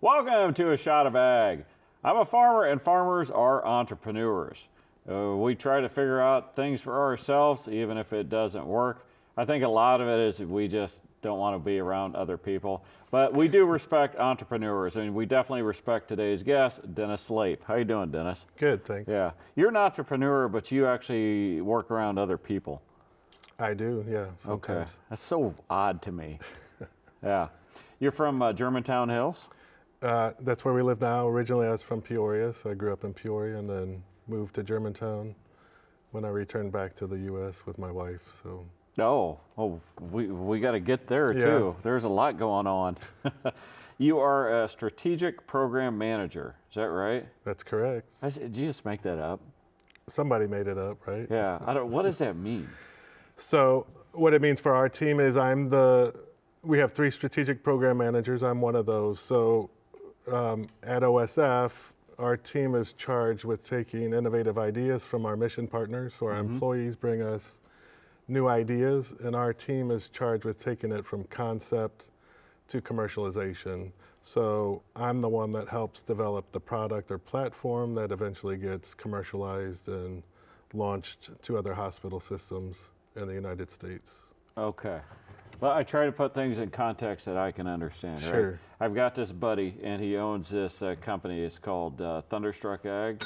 Welcome to A Shot of Ag. I'm a farmer and farmers are entrepreneurs. We try to figure out things for ourselves even if it doesn't work. I think a lot of it is we just don't want to be around other people. But we do respect entrepreneurs, and we definitely respect today's guest, Dennis Slape. How you doing, Dennis? Good, thanks. Yeah. You're an entrepreneur, but you actually work around other people. I do, yeah, Okay. sometimes. That's so odd to me. Yeah. You're from Germantown Hills? That's where we live now. Originally, I was from Peoria, so I grew up in Peoria and then moved to Germantown when I returned back to the U.S. with my wife. So. We got to get there Yeah. too. There's a lot going on. You are a strategic program manager. Is that right? That's correct. Did you just make that up? Somebody made it up, right? Yeah. What does that mean? So what it means for our team is we have 3 strategic program managers. I'm one of those. So at OSF, our team is charged with taking innovative ideas from our mission partners. So our employees bring us new ideas, and our team is charged with taking it from concept to commercialization. So I'm the one that helps develop the product or platform that eventually gets commercialized and launched to other hospital systems in the United States. Okay. Well, I try to put things in context that I can understand. Right? Sure. I've got this buddy, and he owns this company. It's called Thunderstruck Ag,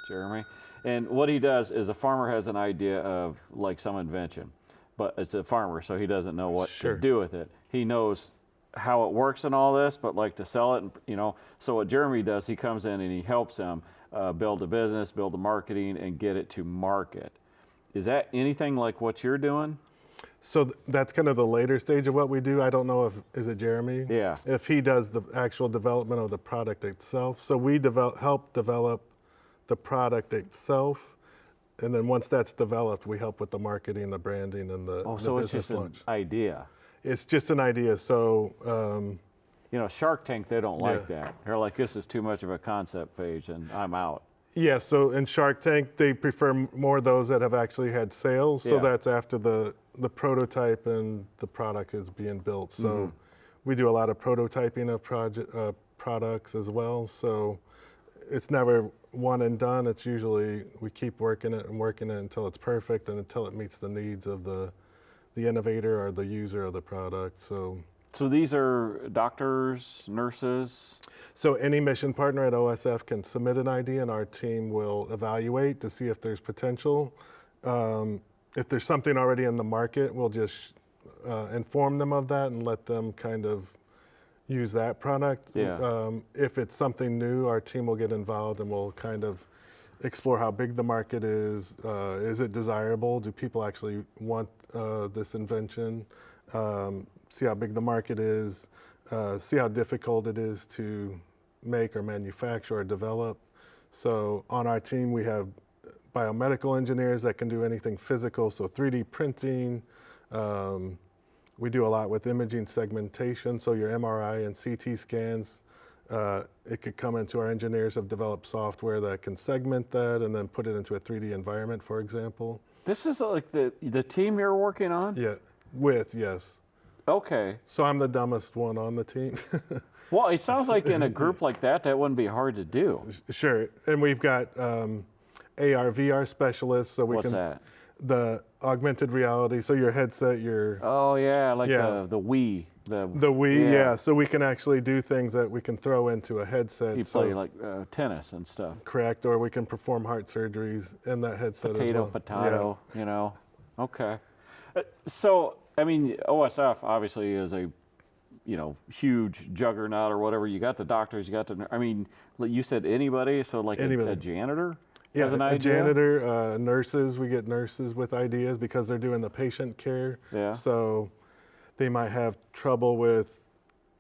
Jeremy. And what he does is a farmer has an idea of like some invention, but it's a farmer, so he doesn't know what Sure. to do with it. He knows how it works and all this, but like to sell it, So what Jeremy does, he comes in and he helps them build a business, build the marketing, and get it to market. Is that anything like what you're doing? So that's kind of the later stage of what we do. I don't know is it Jeremy? Yeah. If he does the actual development of the product itself. So we help develop the product itself, and then once that's developed, we help with the marketing, the branding, and the So it's business just launch. an idea. It's just an idea. So Shark Tank, they don't like that. They're like, this is too much of a concept phase, and I'm out. yeah, so in Shark Tank, they prefer more those that have actually had sales. So Yeah. that's after the prototype and the product is being built. So we do a lot of prototyping of products as well. So it's never one and done. It's usually we keep working it until it's perfect and until it meets the needs of the innovator or the user of the product. So these are doctors, nurses? So any mission partner at OSF can submit an idea, and our team will evaluate to see if there's potential. If there's something already in the market, we'll just inform them of that and let them kind of use that product. Yeah. If it's something new, our team will get involved and we'll kind of explore how big the market is. Is it desirable? Do people actually want this invention? See how big the market is. See how difficult it is to make or manufacture or develop. So on our team, we have biomedical engineers that can do anything physical, so 3D printing. We do a lot with imaging segmentation, so your MRI and CT scans, it could come into our engineers have developed software that can segment that and then put it into a 3D environment, for example. This is like the team you're working on? Yeah, yes. Okay. So I'm the dumbest one on the team. Well, it sounds like in a group like that wouldn't be hard to do. Sure, and we've got AR, VR specialists, so we What's can that? the augmented reality. So your headset, Oh yeah, like Yeah. the Wii. the Wii, yeah. So we can actually do things that we can throw into a headset. You play like tennis and stuff. Correct, or we can perform heart surgeries in that headset Potato, as well. potato. Okay. So I mean, OSF obviously is a huge juggernaut or whatever. You got the doctors, you got you said anybody, so like Anybody. a janitor Yeah, has an a idea? janitor, nurses, we get nurses with ideas because they're doing the patient care. Yeah. So they might have trouble with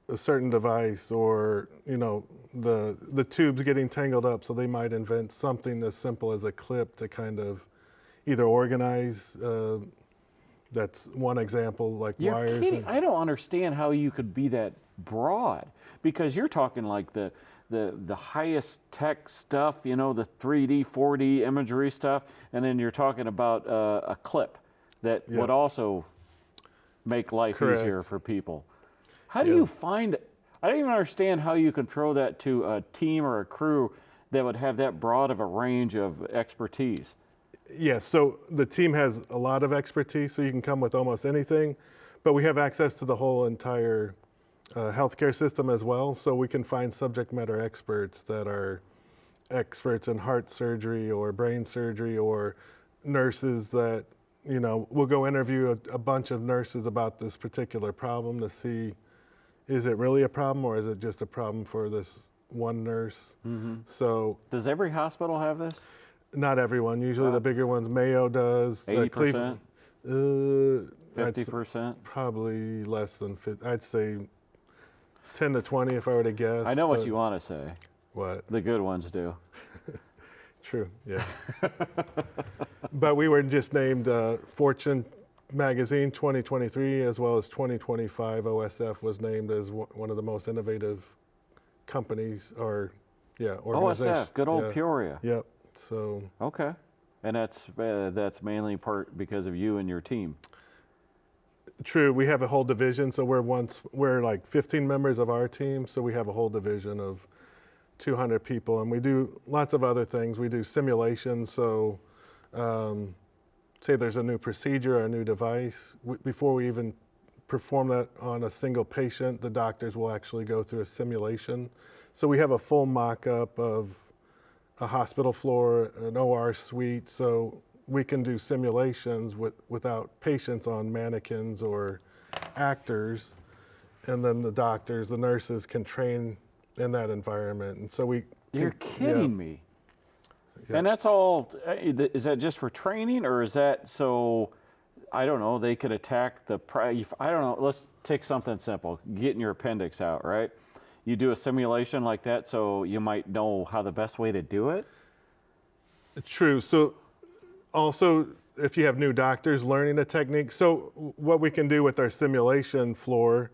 a certain device or, the tubes getting tangled up. So they might invent something as simple as a clip to kind of either organize, that's one example, like You're wires. kidding. I don't understand how you could be that broad, because you're talking like the highest tech stuff, the 3D, 4D imagery stuff, and then you're talking about a clip that would also make life Correct. easier for people. How do you find I don't even understand how you could throw that to a team or a crew that would have that broad of a range of expertise. Yes, so the team has a lot of expertise, so you can come with almost anything, but we have access to the whole entire healthcare system as well, so we can find subject matter experts that are experts in heart surgery or brain surgery, or nurses that, we'll go interview a bunch of nurses about this particular problem to see, is it really a problem or is it just a problem for this one nurse? So Does every hospital have this? not everyone. Usually the bigger ones. Mayo does. 80%? I'd say 50%? probably less than 50. I'd say 10 to 20 if I were to guess. I know what but- you want to say. What? The good ones do. True, yeah. But we were just named Fortune Magazine 2023, as well as 2025. OSF was named as one of the most innovative companies, or organizations. OSF, good old Yeah. Peoria. Yep. So Okay. And that's mainly part because of you and your team. true. We have a whole division. So we're like 15 members of our team. So we have a whole division of 200 people, and we do lots of other things. We do simulations. So say there's a new procedure or a new device, before we even perform that on a single patient, the doctors will actually go through a simulation. So we have a full mock-up of a hospital floor, an OR suite, so we can do simulations without patients on mannequins or actors, and then the doctors, the nurses can train in that environment. And so You're kidding me. Yeah. And that's all, is that just for training, or is that so, I don't know, they could attack I don't know, let's take something simple, getting your appendix out, right? You do a simulation like that so you might know how the best way to do it? True. So also, if you have new doctors learning a technique, so what we can do with our simulation floor,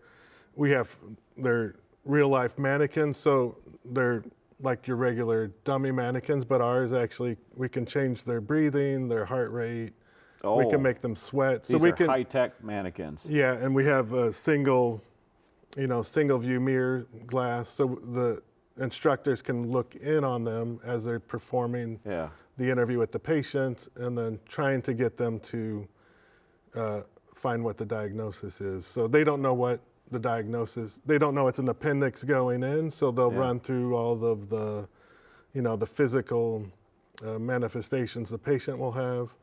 they're real life mannequins, so they're like your regular dummy mannequins, but ours actually, we can change their breathing, their heart rate. We can make them sweat. These are high-tech mannequins. Yeah, and we have a single view mirror glass, so the instructors can look in on them as they're performing the interview with the patient, and then trying to get them to find what the diagnosis is. So they don't know what the diagnosis, they don't know it's an appendix going in, so they'll run through all of the, the physical manifestations the patient will have,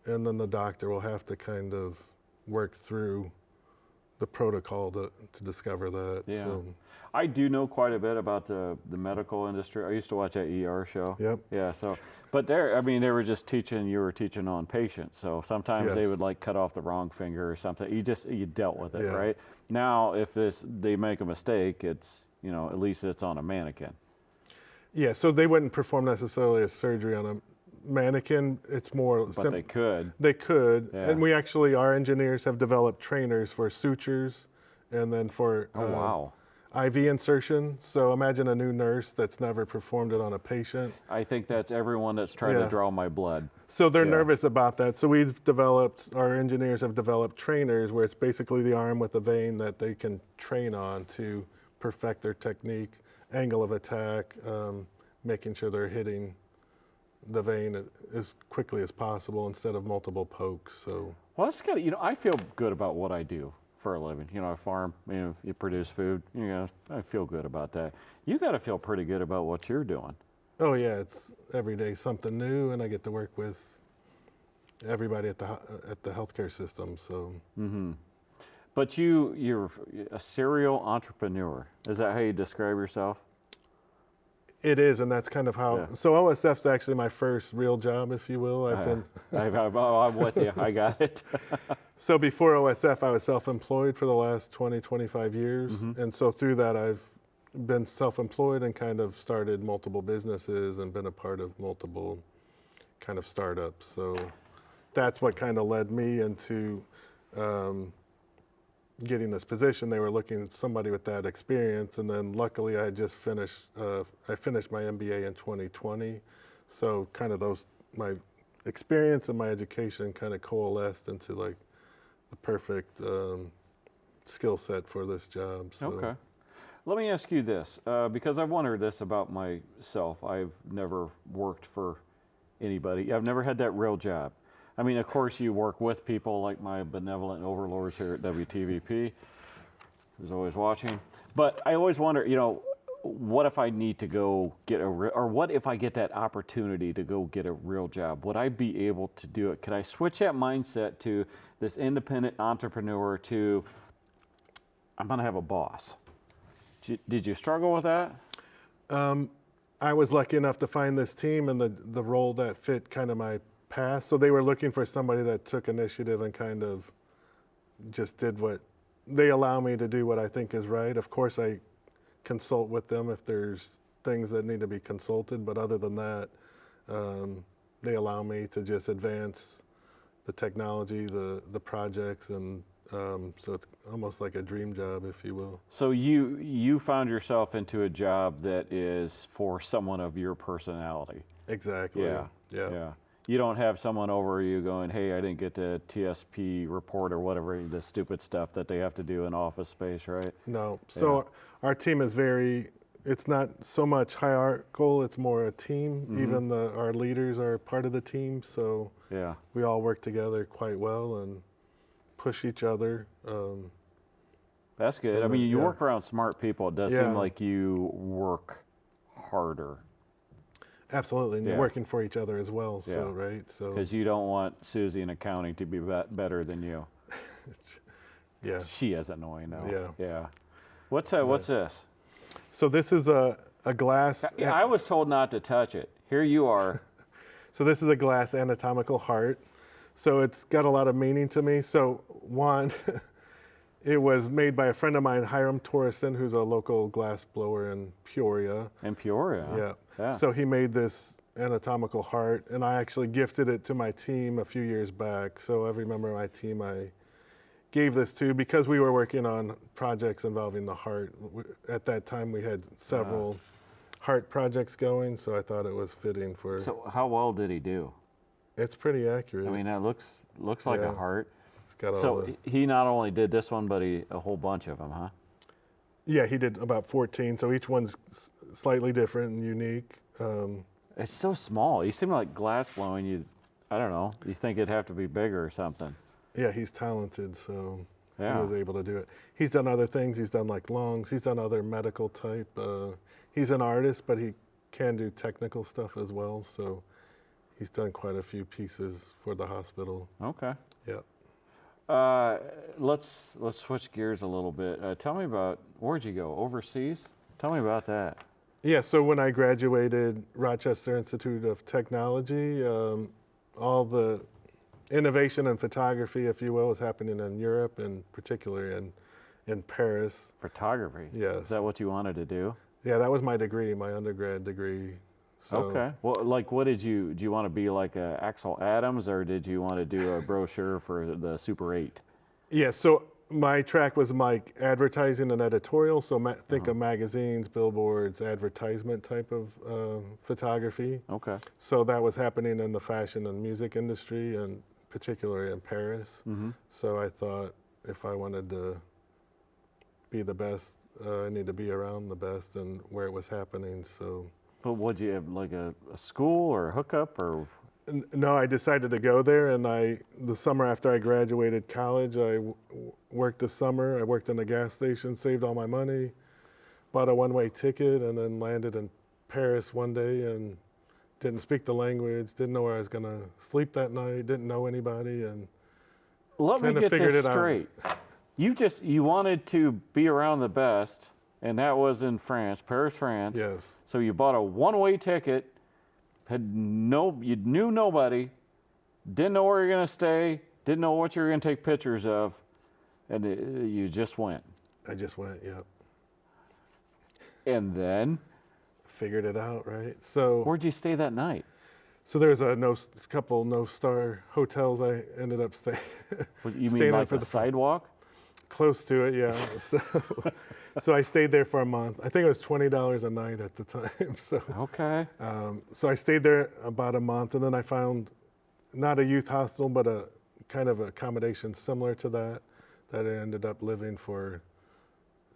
and then the doctor will have to kind of work through the protocol to discover that. Yeah. So, I do know quite a bit about the medical industry. I used to watch that ER show. Yep. Yeah, so, but they were just you were teaching on patients. So sometimes they Yes. would like cut off the wrong finger or something. You dealt with it, Yeah. right? Now, if they make a mistake, it's, at least it's on a mannequin. yeah, so they wouldn't perform necessarily a surgery on a mannequin. It's more. But they could. They could, Yeah. and our engineers have developed trainers for sutures, and then for Oh, wow. IV insertion. So imagine a new nurse that's never performed it on a patient. I think that's everyone that's trying to Yeah. draw my blood. So they're Yeah. nervous about that. So our engineers have developed trainers where it's basically the arm with a vein that they can train on to perfect their technique, angle of attack, making sure they're hitting the vein as quickly as possible instead of multiple pokes. So Well, that's good. I feel good about what I do for a living. I farm, you produce food, I feel good about that. You got to feel pretty good about what you're doing. oh yeah, it's every day something new, and I get to work with everybody at the healthcare system. So But you're a serial entrepreneur. Is that how you describe yourself? it is, and that's kind of how. Yeah. So OSF's actually my first real job, if you will. I'm with you. I got it. So before OSF, I was self-employed for the last 20, 25 years. And so through that, I've been self-employed and kind of started multiple businesses and been a part of multiple kind of startups. So that's what kind of led me into getting this position. They were looking at somebody with that experience. And then luckily I had just finished my MBA in 2020. So kind of my experience and my education kind of coalesced into like the perfect skill set for this job. So. Okay. Let me ask you this, because I've wondered this about myself. I've never worked for anybody. I've never had that real job. I mean, of course, you work with people like my benevolent overlords here at WTVP, who's always watching. But I always wonder, what if I need to go get or what if I get that opportunity to go get a real job? Would I be able to do it? Could I switch that mindset to this independent entrepreneur to, I'm going to have a boss? Did you struggle with that? I was lucky enough to find this team and the role that fit kind of my past. So they were looking for somebody that took initiative and kind of just did what they allow me to do what I think is right. Of course, I consult with them if there's things that need to be consulted, but other than that, they allow me to just advance the technology, the projects, and so it's almost like a dream job, if you will. So you found yourself into a job that is for someone of your personality. Exactly. Yeah. You don't have someone over you going, hey, I didn't get the TSP report or whatever, the stupid stuff that they have to do in office space, right? No. So our team is it's not so much hierarchical, it's more a team. Mm-hmm. Even our leaders are part of the team, so we all work together quite well and push each other. That's good. I mean, you work around smart people. It does seem like you work harder. Absolutely, and you're working for each other as well. So right, so because you don't want Susie in accounting to be better than you. Yeah, she is annoying though. Yeah. What's this? So this is a glass. I was told not to touch it. Here you are. So this is a glass anatomical heart. So it's got a lot of meaning to me. So one, it was made by a friend of mine, Hiram Torreson, who's a local glass blower in Peoria. In Peoria? Yeah. So he made this anatomical heart, and I actually gifted it to my team a few years back. So every member of my team I gave this to because we were working on projects involving the heart. At that time, we had several heart projects going, so I thought it was fitting for. So how well did he do? It's pretty accurate. I mean, that looks like a heart. It's got so he not only did this one, but a whole bunch of them, huh? Yeah, he did about 14. So each one's slightly different and unique. It's so small. You seem like glass blowing. I don't know. You think it'd have to be bigger or something. Yeah, he's talented, so he was able to do it. He's done other things. He's done like lungs. He's done other medical type. He's an artist, but he can do technical stuff as well. So he's done quite a few pieces for the hospital. Okay. Yeah. Let's switch gears a little bit. Tell me about, where'd you go? Overseas? Tell me about that. Yeah, so when I graduated Rochester Institute of Technology, all the innovation in photography, if you will, was happening in Europe, and particularly in Paris. Photography? Yes. Is that what you wanted to do? Yeah, that was my degree, my undergrad degree. So, okay. Well, like, do you want to be like Axel Adams, or did you want to do a brochure for the Super 8? Yeah, so my track was like advertising and editorial, so think of magazines, billboards, advertisement type of photography. Okay. So that was happening in the fashion and music industry, and particularly in Paris. Mm-hmm. So I thought if I wanted to be the best, I need to be around the best and where it was happening. So. But would you have like a school or a hookup or? No, I decided to go there, and the summer after I graduated college, I worked the summer. I worked in a gas station, saved all my money, bought a one-way ticket, and then landed in Paris one day and didn't speak the language, didn't know where I was going to sleep that night, didn't know anybody, and let me get this straight. You wanted to be around the best, and that was in France, Paris, France. Yes. So you bought a one-way ticket. You knew nobody, didn't know where you're going to stay, didn't know what you were going to take pictures of, and you just went. I just went, yep. And then? Figured it out, right? So. Where'd you stay that night? So there's a couple no-star hotels I ended up staying. You mean like the sidewalk? Close to it, yeah. So I stayed there for a month. I think it was $20 a night at the time. So okay. So I stayed there about a month, and then I found not a youth hostel, but a kind of accommodation similar to that I ended up living for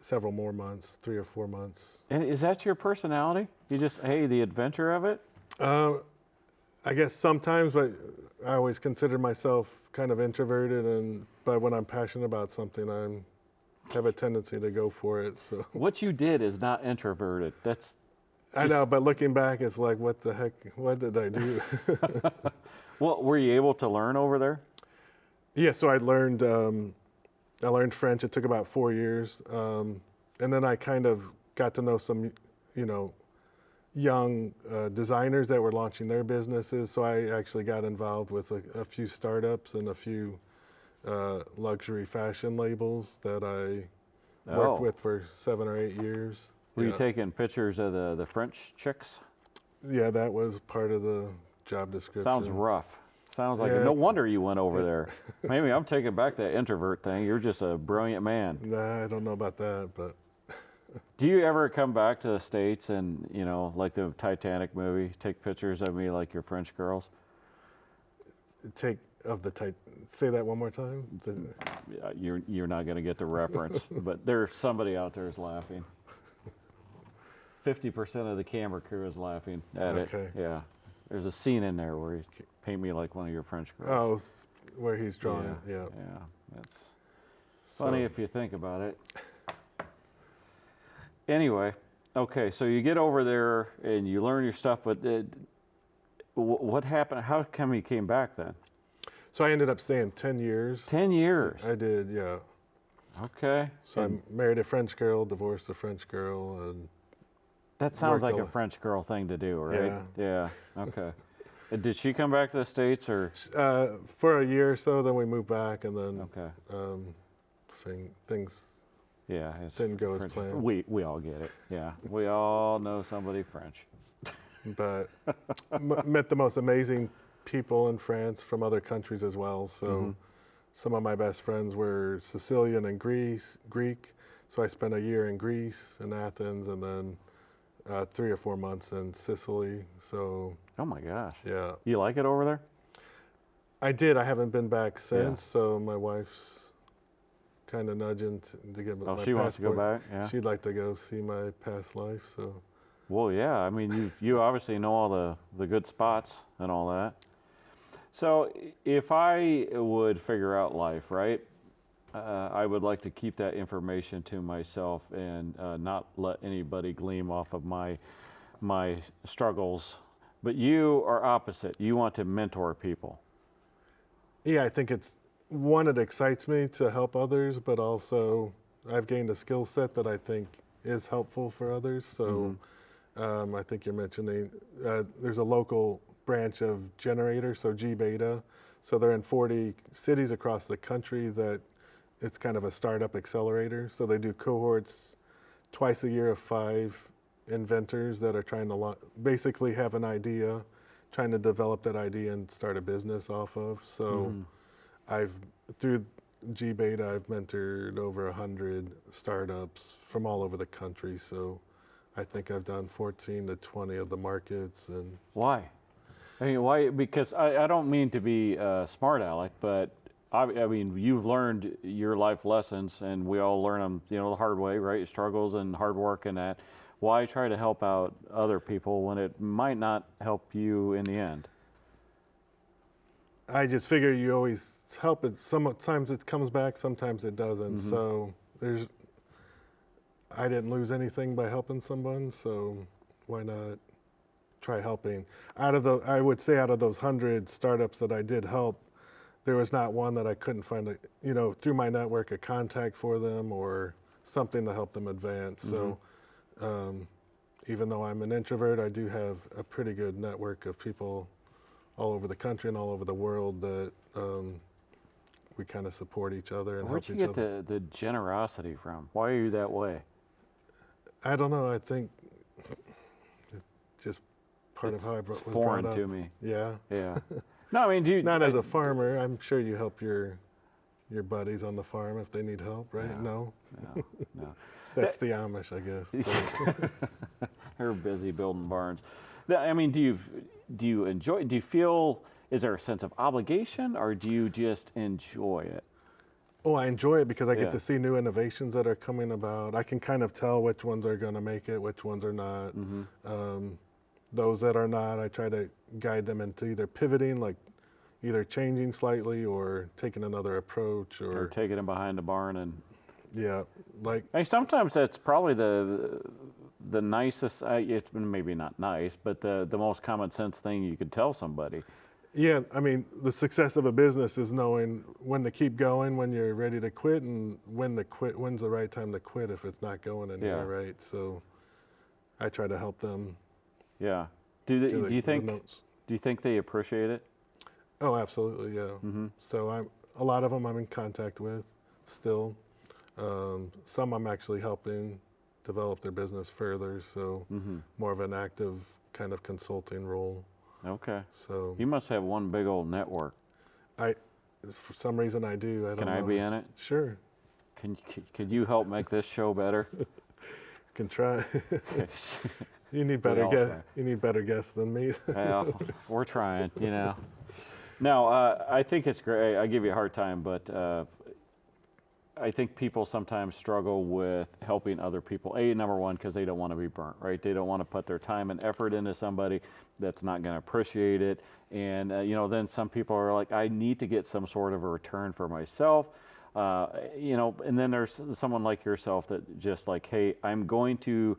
several more months, 3 or 4 months. And is that your personality? You just, hey, the adventure of it? I guess sometimes, but I always consider myself kind of introverted, but when I'm passionate about something, I have a tendency to go for it. So What you did is not introverted. That's I know, but looking back, it's like, what the heck? What did I do? Well, were you able to learn over there? Yeah, so I learned French. It took about 4 years, and then I kind of got to know some, young designers that were launching their businesses. So I actually got involved with a few startups and a few luxury fashion labels that I worked with for 7 or 8 years. Were you taking pictures of the French chicks? Yeah, that was part of the job description. Sounds rough. Sounds like no wonder you went over there. Maybe I'm taking back that introvert thing. You're just a brilliant man. Nah, I don't know about that, but. Do you ever come back to the States and, like the Titanic movie, take pictures of me like your French girls? Say that one more time. You're not going to get the reference, but there's somebody out there is laughing. 50% of the camera crew is laughing at it. Yeah. There's a scene in there where you paint me like one of your French girls. Oh, where he's drawing. Yeah. That's funny if you think about it. Anyway, okay, so you get over there and you learn your stuff, but what happened? How come you came back then? So I ended up staying 10 years. 10 years? I did, yeah. Okay. So I married a French girl, divorced a French girl, and that sounds like a French girl thing to do, right? Yeah. Okay. Did she come back to the States or? For a year or so, then we moved back, and then things didn't go as planned. We all get it. Yeah, we all know somebody French. But met the most amazing people in France from other countries as well. So some of my best friends were Sicilian and Greek. So I spent a year in Greece, in Athens, and then 3 or 4 months in Sicily. So. Oh my gosh. Yeah. You like it over there? I did. I haven't been back since. So my wife's kind of nudging to get my passport. She wants to go back. Yeah. She'd like to go see my past life. So. Well, yeah. I mean, you obviously know all the good spots and all that. So if I would figure out life, right? I would like to keep that information to myself and not let anybody glean off of my struggles. But you are opposite. You want to mentor people. Yeah, I think it excites me to help others, but also I've gained a skill set that I think is helpful for others. So I think you're mentioning there's a local branch of Generator, so G Beta. So they're in 40 cities across the country that it's kind of a startup accelerator. So they do cohorts twice a year of 5 inventors that are trying to basically have an idea, trying to develop that idea and start a business off of. So through G Beta, I've mentored over 100 startups from all over the country. So I think I've done 14 to 20 of the markets. And why? I mean, why? Because I don't mean to be smart aleck, but I mean, you've learned your life lessons, and we all learn them, the hard way, right? Struggles and hard work and that. Why try to help out other people when it might not help you in the end? I just figure you always help it. Sometimes it comes back, sometimes it doesn't. So I didn't lose anything by helping someone, so why not try helping? I would say out of those 100 startups that I did help, there was not one that I couldn't find through my network, a contact for them or something to help them advance. So even though I'm an introvert, I do have a pretty good network of people all over the country and all over the world that we kind of support each other and help each other. Where'd you get the generosity from? Why are you that way? I don't know. I think it's just part of how I was foreign brought up. To me. Yeah. Yeah. No, I mean, not as a farmer. I'm sure you help your buddies on the farm if they need help, right? No. That's the Amish, I guess. They're busy building barns. I mean, do you enjoy? Do you feel? Is there a sense of obligation, or do you just enjoy it? Oh, I enjoy it because I Yeah. get to see new innovations that are coming about. I can kind of tell which ones are going to make it, which ones are not. Those that are not, I try to guide them into either pivoting, like either changing slightly or taking another approach, Or or taking them behind the barn and. yeah, like Hey, sometimes that's probably the nicest. It's maybe not nice, but the most common sense thing you could tell somebody. yeah. I mean, the success of a business is knowing when to keep going, when you're ready to quit, and when to quit. When's the right time to quit if it's not going anywhere, Yeah. right? So I try to help them Yeah. Do they, do do you the think notes. do you think they appreciate it? Oh, absolutely, yeah. So a lot of them I'm in contact with still. Some I'm actually helping develop their business further, so more of an active kind of consulting role. Okay. So You must have one big old network. for some reason I do. I don't Can know. I be in it? Sure, Could you help make this show better? can try. You need We better all guests. try. You need better guests than me. Well, we're trying, you know. No, I think it's great. I give you a hard time, but I think people sometimes struggle with helping other people. Number one, because they don't want to be burnt, right? They don't want to put their time and effort into somebody that's not going to appreciate it. And, then some people are like, I need to get some sort of a return for myself. And then there's someone like yourself that just like, hey, I'm going to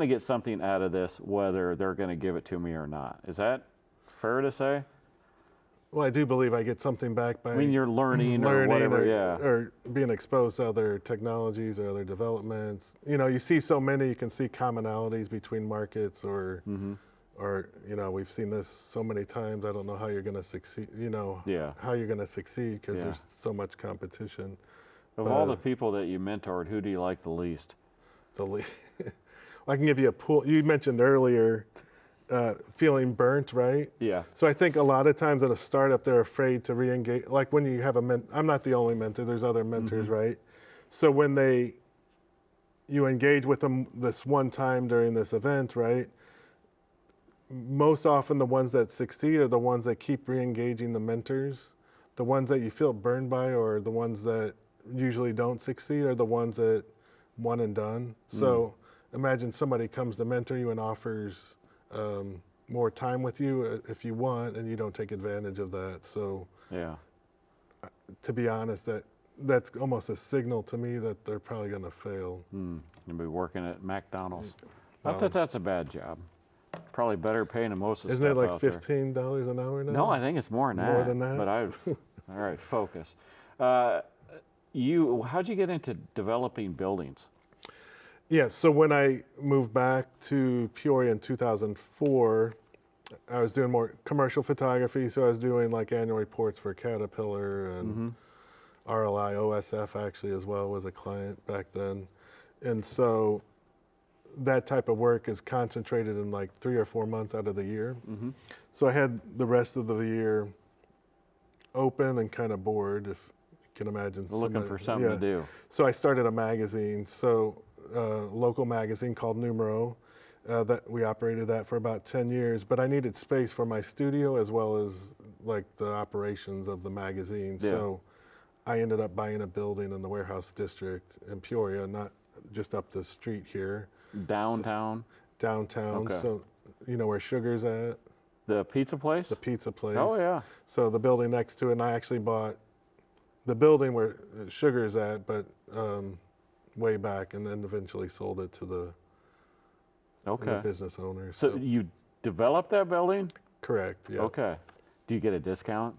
get something out of this, whether they're going to give it to me or not. Is that fair to say? Well, I do believe I get something back by I mean, you're learning or whatever, or being exposed to other technologies or other developments. You see so many. You can see commonalities between markets, or we've seen this so many times. I don't know how you're going to succeed. Yeah. How you're going to succeed because Yeah. there's so much competition. Of all the people that you mentored, who do you like the least? I can give you a pool. You mentioned earlier feeling burnt, right? Yeah. So I think a lot of times at a startup, they're afraid to re-engage. Like when you have I'm not the only mentor, there's other mentors, right? So when you engage with them this one time during this event, right? Most often the ones that succeed are the ones that keep re-engaging the mentors. The ones that you feel burned by, or the ones that usually don't succeed, are the ones that one and done. So imagine somebody comes to mentor you and offers more time with you if you want, and you don't take advantage of that. So Yeah. to be honest, that's almost a signal to me that they're probably going to fail. You'll be working at McDonald's. Not that that's a bad job. Probably better paying than most of the Isn't it stuff like out there. $15 an hour now? No, I think it's more than that. More than that? But all right, focus. How'd you get into developing buildings? Yeah, so when I moved back to Peoria in 2004, I was doing more commercial photography. So I was doing like annual reports for Caterpillar and RLI, OSF actually as well was a client back then. And so that type of work is concentrated in like 3 or 4 months out of the year. So I had the rest of the year open and kind of bored, if you can imagine. Looking for something to do. So I started a magazine, local magazine called Numero, that we operated that for about 10 years. But I needed space for my studio as well as like the operations of the magazine. Yeah. So I ended up buying a building in the warehouse district in Peoria, not just up the street here. Downtown? Downtown. Okay. So you know where Sugar's at? The pizza place? The pizza place. Oh, yeah. So the building next to it, and I actually bought the building where Sugar's at, but way back, and then eventually sold it to the business owner. So you developed that building? Correct, yeah. Okay. Do you get a discount?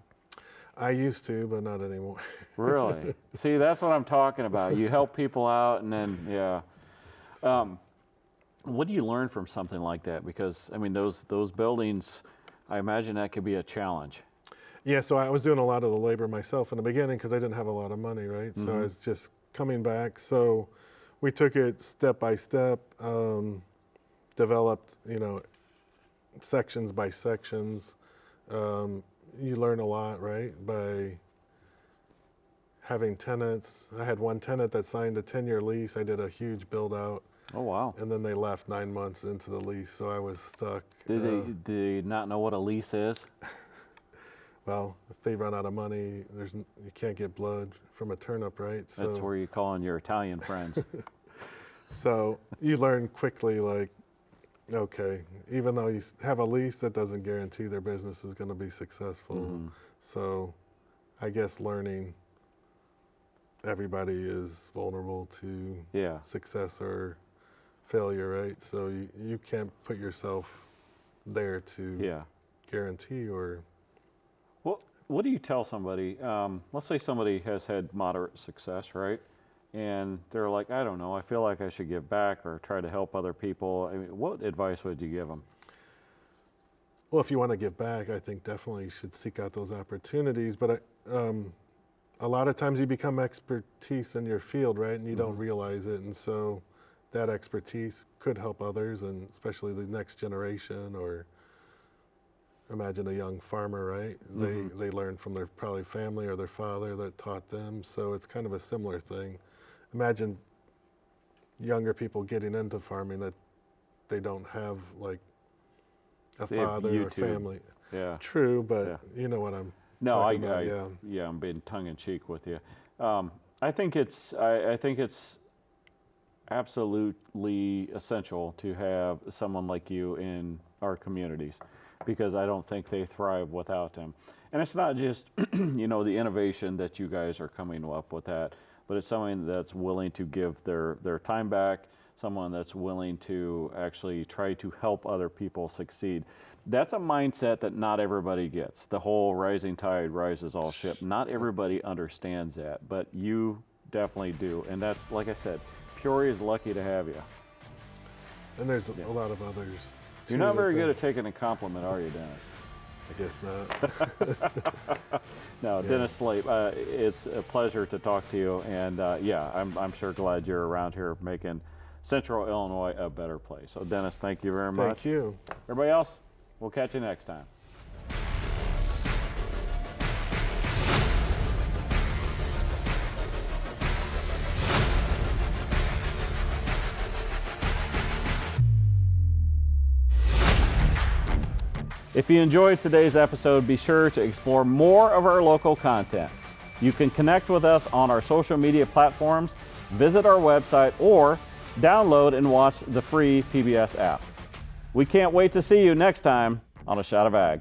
I used to, but not anymore. Really? See, that's what I'm talking about. You help people out, and then, yeah. What do you learn from something like that? Because, I mean, those buildings, I imagine that could be a challenge. Yeah, so I was doing a lot of the labor myself in the beginning because I didn't have a lot of money, right? So I was just coming back. So we took it step by step, developed, sections by sections. You learn a lot, right, by having tenants. I had one tenant that signed a 10-year lease. I did a huge build out. Oh, wow. And then they left 9 months into the lease, so I was stuck. Do they not know what a lease is? well, if they run out of money, you can't get blood from a turnip, right? That's where you call on your Italian friends. So you learn quickly, like, okay, even though you have a lease, that doesn't guarantee their business is going to be successful. Mm-hmm. So I guess learning everybody is vulnerable to success or failure, right? So you can't put yourself there to guarantee or... What do you tell somebody? Let's say somebody has had moderate success, right? And they're like, I don't know, I feel like I should give back or try to help other people. I mean, what advice would you give them? Well, if you want to give back, I think definitely you should seek out those opportunities. But a lot of times you become expertise in your field, right? And you don't realize it. And so that expertise could help others, and especially the next generation. Or imagine a young farmer, right? They learn from their probably family or their father that taught them. So it's kind of a similar thing. Imagine younger people getting into farming that they don't have like a father or family. Yeah. True, but you know what I'm talking about. Yeah, I'm being tongue in cheek with you. I think it's absolutely essential to have someone like you in our communities, because I don't think they thrive without them. And it's not just the innovation that you guys are coming up with that, but it's someone that's willing to give their time back, someone that's willing to actually try to help other people succeed. That's a mindset that not everybody gets. The whole rising tide rises all ship. Not everybody understands that, but you definitely do. And that's, like I said, Peoria is lucky to have you. And there's a lot of others. You're not very good at taking a compliment, are you, Dennis? I guess not. No, Dennis Slape, it's a pleasure to talk to you, and I'm sure glad you're around here making Central Illinois a better place. So Dennis, thank you very much. Thank you. Everybody else, we'll catch you next time. If you enjoyed today's episode, be sure to explore more of our local content. You can connect with us on our social media platforms, visit our website, or download and watch the free PBS app. We can't wait to see you next time on A Shot of Ag.